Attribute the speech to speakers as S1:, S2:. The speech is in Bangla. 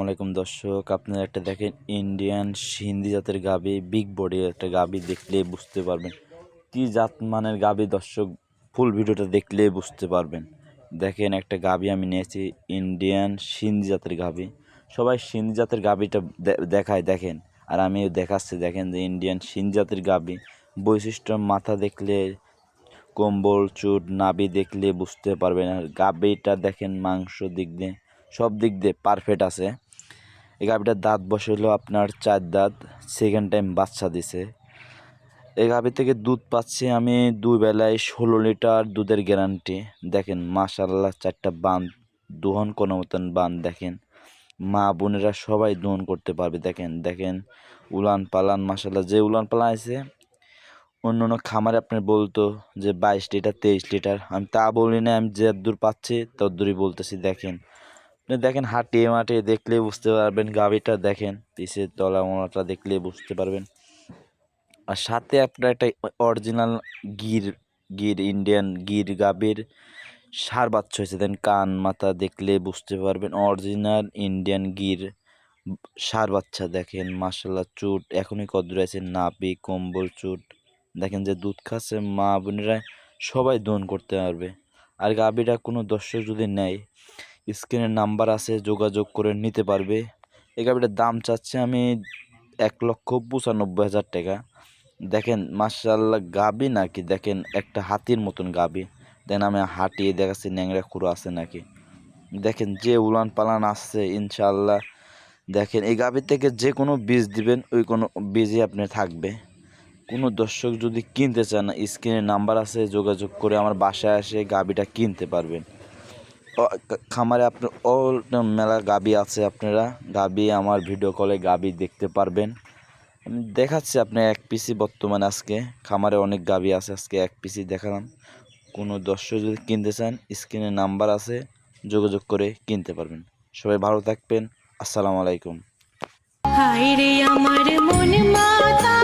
S1: আলাইকুম দর্শক, আপনারা একটা দেখেন ইন্ডিয়ান সিন্ধি জাতের গাভী, বিগ বডি একটা গাভী, দেখলে বুঝতে পারবেন কি জাত মানের গাভী। দর্শক ফুল ভিডিওটা দেখলে বুঝতে পারবেন। দেখেন একটা গাভী আমি নিয়েছি, ইন্ডিয়ান সিন্ধি জাতের গাভী। সবাই সিন্ধি জাতের গাভীটা দেখায় দেখেন, আর আমিও দেখাচ্ছি। দেখেন যে ইন্ডিয়ান সিন্ধি জাতের গাভী, বৈশিষ্ট্য মাথা দেখলে, কম্বল চুট নাভি দেখলে বুঝতে পারবেন। আর গাভীটা দেখেন মাংস দিক দিয়ে সব দিক দিয়ে পারফেক্ট আছে। এই গাভীটার দাঁত বসে হলো আপনার 4 দাঁত, সেকেন্ড টাইম বাচ্চা দিছে। এই গাভী থেকে দুধ পাচ্ছি আমি 2 বেলায় 16 লিটার দুধের গ্যারান্টি। দেখেন মাশাআল্লাহ, 4টা বান দোহন কোনো মতন বান। দেখেন মা বোনেরা সবাই দোহন করতে পারবে। দেখেন দেখেন উলান পালান মাশাআল্লাহ, যে উলান পালান আছে অন্য অন্য খামারে আপনার বলতো যে 22 লিটার 23 লিটার, আমি তা বলি না, আমি যে দূর পাচ্ছি ততদূরই বলতেছি। দেখেন আপনি দেখেন হাঁটিয়ে মাটিয়ে দেখলে বুঝতে পারবেন। গাভীটা দেখেন পিছের তলা মোলাটা দেখলে বুঝতে পারবেন। আর সাথে আপনার একটা অরিজিনাল গির গির ইন্ডিয়ান গির গাভীর ষাঁড় বাচ্চা হয়েছে। দেন কান মাথা দেখলে বুঝতে পারবেন অরিজিনাল ইন্ডিয়ান গির ষাঁড় বাচ্চা। দেখেন মাশাআল্লাহ, চুট এখনই কদ্দুর আছে, নাভি কম্বল চুট। দেখেন যে দুধ খাচ্ছে, মা বোনেরা সবাই দোহন করতে পারবে। আর গাভীটা কোনো দর্শক যদি নেয়, স্ক্রিনের নাম্বার আছে, যোগাযোগ করে নিতে পারবে। এই গাভীটার দাম চাচ্ছে আমি 1,95,000 টাকা। দেখেন মাশাআল্লাহ, গাভী নাকি দেখেন একটা হাতির মতন গাভী। দেন আমি হাঁটিয়ে দেখাচ্ছি ন্যাংরা খুঁড়ো আছে নাকি। দেখেন যে উলান পালান আসছে ইনশাআল্লাহ। দেখেন এই গাভী থেকে যে কোনো বীজ দিবেন, ওই কোনো বীজই আপনার থাকবে। কোনো দর্শক যদি কিনতে চান, স্ক্রিনে নাম্বার আছে, যোগাযোগ করে আমার বাসায় এসে গাভীটা কিনতে পারবেন। খামারে আপনার মেলা গাভী আছে, আপনারা গাভী আমার ভিডিও কলে গাভী দেখতে পারবেন। আমি দেখাচ্ছি আপনি এক পিসি বর্তমানে আজকে খামারে অনেক গাভী আছে, আজকে এক পিসি দেখালাম। কোনো দর্শক যদি কিনতে চান, স্ক্রিনে নাম্বার আছে, যোগাযোগ করে কিনতে পারবেন। সবাই ভালো থাকবেন। আসসালামু আলাইকুম।
S2: হায় রে আমার মন মাতা।